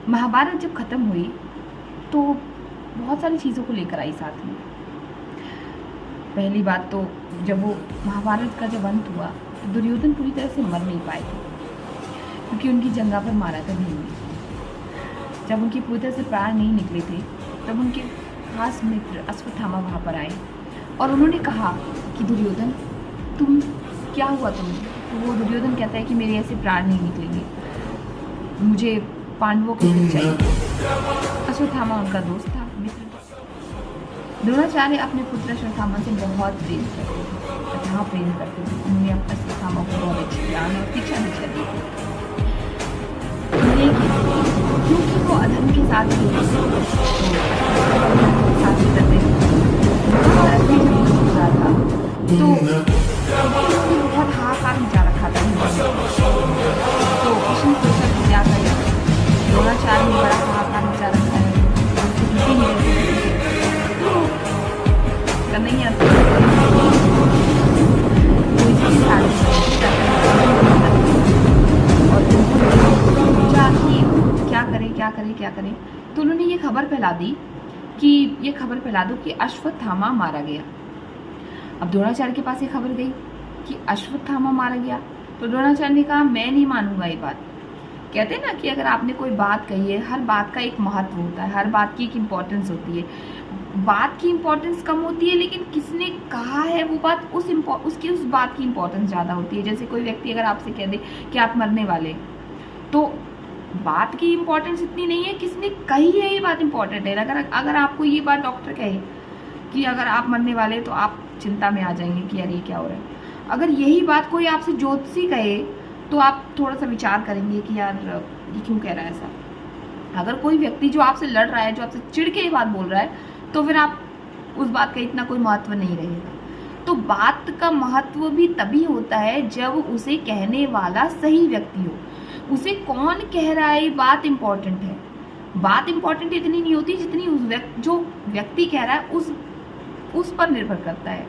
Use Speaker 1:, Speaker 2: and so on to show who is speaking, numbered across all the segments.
Speaker 1: महाभारत जब ख़त्म हुई तो बहुत सारी चीज़ों को लेकर आई साथ में। पहली बात तो जब वो महाभारत का जब अंत हुआ तो दुर्योधन पूरी तरह से मर नहीं पाए थे, क्योंकि उनकी जंगा पर मारा था भीम ने। जब उनकी पूरी तरह से प्राण नहीं निकले थे तब उनके खास मित्र अश्वत्थामा वहाँ पर आए और उन्होंने कहा कि दुर्योधन तुम क्या हुआ तुम्हें? तो वो दुर्योधन कहता है कि मेरे ऐसे प्राण नहीं निकलेंगे, मुझे पांडवों को सिर चाहिए। अश्वत्थामा उनका दोस्त था, मित्र था। द्रोणाचार्य अपने पुत्र अश्वत्थामा से बहुत प्रेम करते थे, अथाह प्रेम करते थे। उन्होंने अश्वत्थामा को बहुत अच्छी ज्ञान और शिक्षा दीक्षा दी थी, लेकिन क्योंकि वो अधर्म के साथ ही तो बहुत हाहाकार मचा रखा था। तो कृष्ण सोचा कि क्या करें, द्रोणाचार्य ने बड़ा हाहाकार मचा रखा है, नहीं आता और सोचा कि क्या करें। तो उन्होंने ये खबर फैला दी कि अश्वत्थामा मारा गया। अब द्रोणाचार्य के पास ये खबर गई कि अश्वत्थामा मारा गया, तो द्रोणाचार्य ने कहा मैं नहीं मानूंगा ये बात। कहते हैं ना कि अगर आपने कोई बात कही है, हर बात का एक महत्व होता है, हर बात की एक इम्पोर्टेंस होती है। बात की इम्पोर्टेंस कम होती है, लेकिन किसने कहा है वो बात उस बात की इम्पोर्टेंस ज़्यादा होती है। जैसे कोई व्यक्ति अगर आपसे कह दे कि आप मरने वाले, तो बात की इम्पोर्टेंस इतनी नहीं है, किसने कही है ये बात इम्पोर्टेंट है। अगर आपको ये बात डॉक्टर कहे कि अगर आप मरने वाले, तो आप चिंता में आ जाएंगे कि यार ये क्या हो रहा है। अगर यही बात कोई आपसे ज्योतिषी कहे तो आप थोड़ा सा विचार करेंगे कि यार ये क्यों कह रहा है ऐसा। अगर कोई व्यक्ति जो आपसे लड़ रहा है, जो आपसे चिढ़ के ये बात बोल रहा है, तो फिर आप उस बात का इतना कोई महत्व नहीं रहेगा। तो बात का महत्व भी तभी होता है जब उसे कहने वाला सही व्यक्ति हो। उसे कौन कह रहा है, बात इंपॉर्टेंट है। बात इंपॉर्टेंट इतनी नहीं होती जितनी जो व्यक्ति कह रहा है उस पर निर्भर करता है।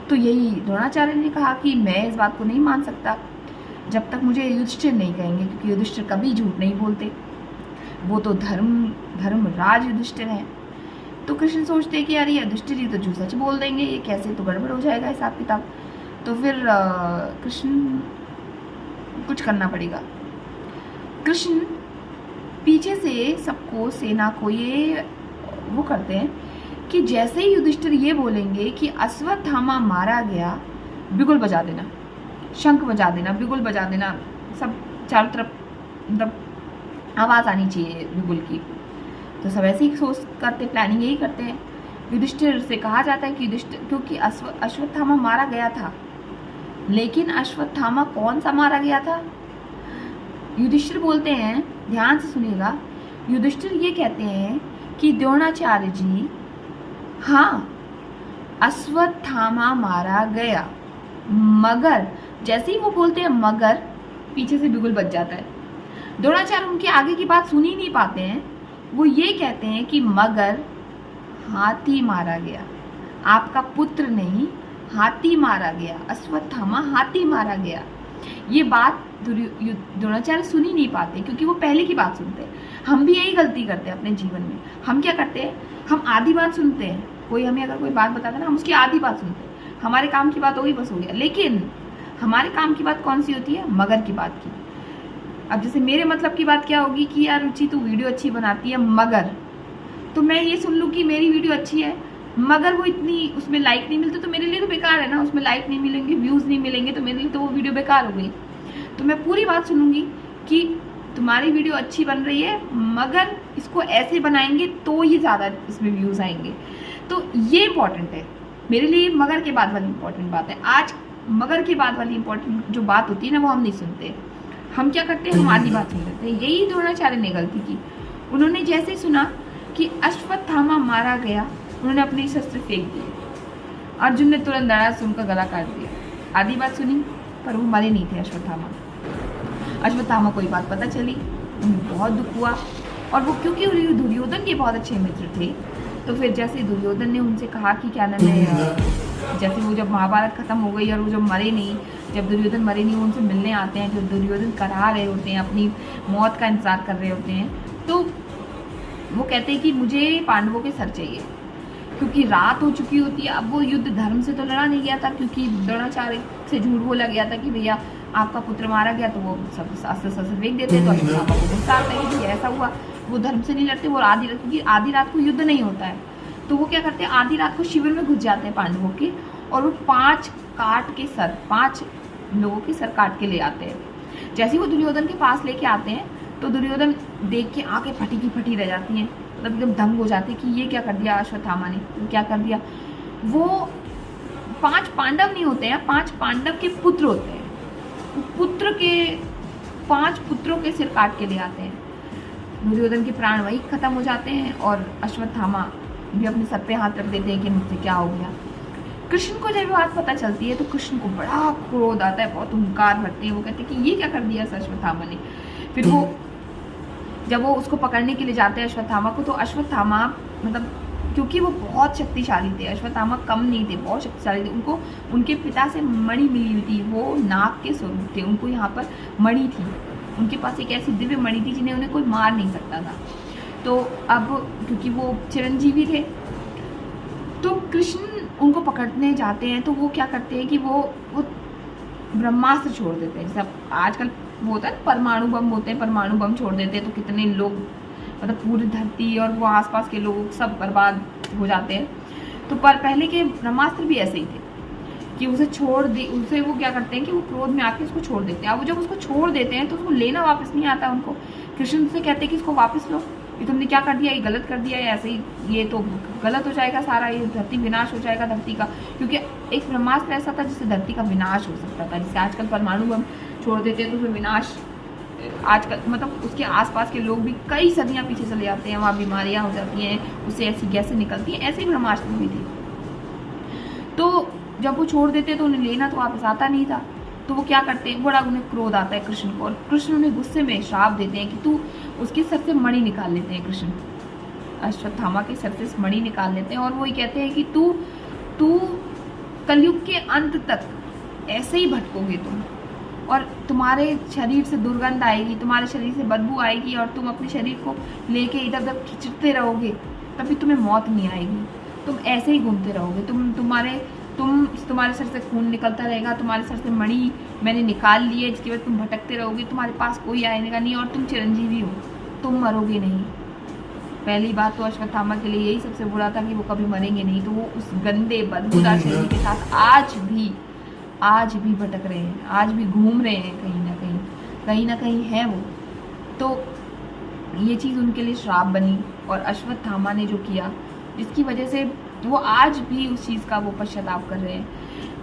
Speaker 1: तो यही द्रोणाचार्य ने कहा कि मैं इस बात को नहीं मान सकता जब तक मुझे युधिष्ठिर नहीं कहेंगे, क्योंकि युधिष्ठिर कभी झूठ नहीं बोलते, वो तो धर्मराज युधिष्ठिर हैं। तो कृष्ण सोचते हैं कि यार ये युधिष्ठिर ही तो झूठ सच बोल देंगे, ये कैसे, तो गड़बड़ हो जाएगा हिसाब किताब। तो फिर कृष्ण कुछ करना पड़ेगा। कृष्ण पीछे से सबको, सेना को ये वो करते हैं कि जैसे ही युधिष्ठिर ये बोलेंगे कि अश्वत्थामा मारा गया, बिगुल बजा देना, शंख बजा देना, बिगुल बजा देना, सब चारों तरफ मतलब आवाज़ आनी चाहिए बिगुल की। तो सब ऐसे ही सोच करते, प्लानिंग यही करते हैं। युधिष्ठिर से कहा जाता है कि युधिष्ठिर, क्योंकि अश्वत्थामा मारा गया था, लेकिन अश्वत्थामा कौन सा मारा गया था? युधिष्ठिर बोलते हैं, ध्यान से सुनिएगा, युधिष्ठिर ये कहते हैं कि द्रोणाचार्य जी, हाँ अश्वत्थामा मारा गया, मगर जैसे ही वो बोलते हैं मगर, पीछे से बिगुल बज जाता है। द्रोणाचार्य उनके आगे की बात सुन ही नहीं पाते हैं, वो ये कहते हैं कि मगर हाथी मारा गया, आपका पुत्र नहीं, हाथी मारा गया, अश्वत्थामा हाथी मारा गया। ये बात द्रोणाचार्य सुन ही नहीं पाते, क्योंकि वो पहले की बात सुनते हैं। हम भी यही गलती करते हैं अपने जीवन में। हम क्या करते हैं, हम आधी बात सुनते हैं। कोई हमें अगर कोई बात बताता है ना, हम उसकी आधी बात सुनते हैं। हमारे काम की बात हो गई, बस हो गया। लेकिन हमारे काम की बात कौन सी होती है? मगर की बात की। अब जैसे मेरे मतलब की बात क्या होगी कि यार रुचि तू वीडियो अच्छी बनाती है, मगर तो मैं ये सुन लूँ कि मेरी वीडियो अच्छी है, मगर वो इतनी उसमें लाइक नहीं मिलते, तो मेरे लिए तो बेकार है ना। उसमें लाइक नहीं मिलेंगे, व्यूज़ नहीं मिलेंगे, तो मेरे लिए तो वो वीडियो बेकार हो गई। तो मैं पूरी बात सुनूंगी कि तुम्हारी वीडियो अच्छी बन रही है, मगर इसको ऐसे बनाएंगे तो ही ज़्यादा इसमें व्यूज़ आएंगे। तो ये इंपॉर्टेंट है मेरे लिए। मगर के बाद वाली इंपॉर्टेंट बात है। आज मगर के बाद वाली इंपॉर्टेंट जो बात होती है ना, वो हम नहीं सुनते। हम क्या करते हैं, हम आधी बात सुन लेते हैं। यही द्रोणाचार्य ने गलती की। उन्होंने जैसे ही सुना कि अश्वत्थामा मारा गया, उन्होंने अपने शस्त्र फेंक दिए। अर्जुन ने तुरंत धड़ास से उनका गला काट दिया। आधी बात सुनी, पर वो मरे नहीं थे अश्वत्थामा को ये बात पता चली, उन्हें बहुत दुख हुआ। और वो क्योंकि दुर्योधन के बहुत अच्छे मित्र थे, तो फिर जैसे दुर्योधन ने उनसे कहा कि क्या नाम है, जैसे वो जब महाभारत खत्म हो गई और वो जब मरे नहीं, जब दुर्योधन मरे नहीं, वो उनसे मिलने आते हैं। जो दुर्योधन करा रहे होते हैं, अपनी मौत का इंतजार कर रहे होते हैं, तो वो कहते हैं कि मुझे पांडवों के सर चाहिए, क्योंकि रात हो चुकी होती है। अब वो युद्ध धर्म से तो लड़ा नहीं गया था, क्योंकि द्रोणाचार्य से झूठ बोला गया था कि भैया आपका पुत्र मारा गया, तो वो सब अस्त्र शस्त्र फेंक देते। तो अश्वत्थामा को गुस्सा आता है कि ऐसा हुआ, वो धर्म से नहीं लड़ते, वो क्योंकि आधी रात को युद्ध नहीं होता है। तो वो क्या करते हैं, आधी रात को शिविर में घुस जाते हैं पांडवों के, और वो 5 लोगों के सर काट के ले आते हैं। जैसे ही वो दुर्योधन के पास लेके आते हैं, तो दुर्योधन देख के आंखें फटी की फटी रह जाती हैं, मतलब एकदम दंग हो जाते हैं कि ये क्या कर दिया अश्वत्थामा ने, क्या कर दिया। वो 5 पांडव नहीं होते हैं, 5 पांडव के पुत्र होते हैं। पुत्र के 5 पुत्रों के सिर काट के ले आते हैं। दुर्योधन के प्राण वही खत्म हो जाते हैं, और अश्वत्थामा भी अपने सर पे हाथ रख देते हैं कि मुझसे क्या हो गया। कृष्ण को जब बात पता चलती है, तो कृष्ण को बड़ा क्रोध आता है, बहुत हुंकार भरते हैं। वो कहते हैं कि ये क्या कर दिया अश्वत्थामा ने। फिर वो जब वो उसको पकड़ने के लिए जाते हैं अश्वत्थामा को, तो अश्वत्थामा मतलब क्योंकि वो बहुत शक्तिशाली थे, अश्वत्थामा कम नहीं थे, बहुत शक्तिशाली थे। उनको उनके पिता से मणि मिली हुई थी, वो नाग के स्वरूप थे, उनको यहाँ पर मणि थी, उनके पास एक ऐसी दिव्य मणि थी जिन्हें उन्हें कोई मार नहीं सकता था। तो अब क्योंकि वो चिरंजीवी थे, तो कृष्ण उनको पकड़ने जाते हैं। तो वो क्या करते हैं कि वो ब्रह्मास्त्र छोड़ देते हैं। जैसे आजकल वो होता है परमाणु बम होते हैं, परमाणु बम छोड़ देते हैं, तो कितने लोग मतलब पूरी धरती और वो आसपास के लोग सब बर्बाद हो जाते हैं। तो पर पहले के ब्रह्मास्त्र भी ऐसे ही थे कि उसे वो क्या करते हैं कि वो क्रोध में आके उसको छोड़ देते हैं। अब वो जब उसको छोड़ देते हैं, तो उसको लेना वापस नहीं आता उनको। कृष्ण से कहते हैं कि इसको वापस लो, ये तुमने क्या कर दिया, ये गलत कर दिया, ऐसे ही ये तो गलत हो जाएगा सारा, ये धरती विनाश हो जाएगा धरती का। क्योंकि एक ब्रह्मास्त्र ऐसा था जिससे धरती का विनाश हो सकता था। जैसे आजकल परमाणु बम छोड़ देते हैं तो उसमें विनाश, आजकल मतलब उसके आसपास के लोग भी कई सदियां पीछे चले जाते हैं, वहाँ बीमारियां हो जाती हैं, उससे ऐसी गैसें निकलती हैं। ऐसे ही ब्रह्मास्त्र भी थी। तो जब वो छोड़ देते तो उन्हें लेना तो वापस आता नहीं था। तो वो क्या करते हैं, बड़ा उन्हें क्रोध आता है कृष्ण को, और कृष्ण उन्हें गुस्से में श्राप देते हैं कि तू उसके सर से मणि निकाल लेते हैं। कृष्ण अश्वत्थामा के सर से मणि निकाल लेते हैं, और वो ये कहते हैं कि तू कलयुग के अंत तक ऐसे ही भटकोगे तुम, और तुम्हारे शरीर से दुर्गंध आएगी, तुम्हारे शरीर से बदबू आएगी, और तुम अपने शरीर को लेके इधर उधर खिंचते रहोगे, तभी तुम्हें मौत नहीं आएगी। तुम ऐसे ही घूमते रहोगे, तुम्हारे सर से खून निकलता रहेगा, तुम्हारे सर से मणि मैंने निकाल ली है, जिसकी वजह तुम भटकते रहोगे, तुम्हारे पास कोई आएगा नहीं, और तुम चिरंजीवी हो, तुम मरोगे नहीं। पहली बात तो अश्वत्थामा के लिए यही सबसे बुरा था कि वो कभी मरेंगे नहीं। तो वो उस गंदे बदबूदार शरीर के साथ आज भी भटक रहे हैं, आज भी घूम रहे हैं, कहीं ना कहीं है वो। तो ये चीज़ उनके लिए श्राप बनी, और अश्वत्थामा ने जो किया, जिसकी वजह से वो आज भी उस चीज़ का वो पश्चाताप कर रहे हैं।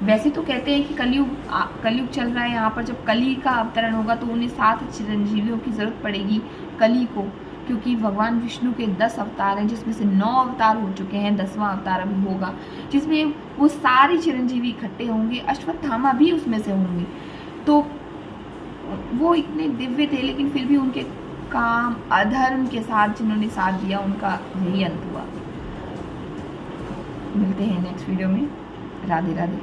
Speaker 1: वैसे तो कहते हैं कि कलयुग चल रहा है यहाँ पर, जब कली का अवतरण होगा तो उन्हें 7 चिरंजीवियों की ज़रूरत पड़ेगी कली को, क्योंकि भगवान विष्णु के 10 अवतार हैं, जिसमें से 9 अवतार हो चुके हैं, 10वां अवतार अभी होगा, जिसमें वो सारे चिरंजीवी इकट्ठे होंगे, अश्वत्थामा भी उसमें से होंगे। तो वो इतने दिव्य थे, लेकिन फिर भी उनके काम अधर्म के साथ जिन्होंने साथ दिया, उनका यही अंत हुआ। मिलते हैं नेक्स्ट वीडियो में। राधे राधे।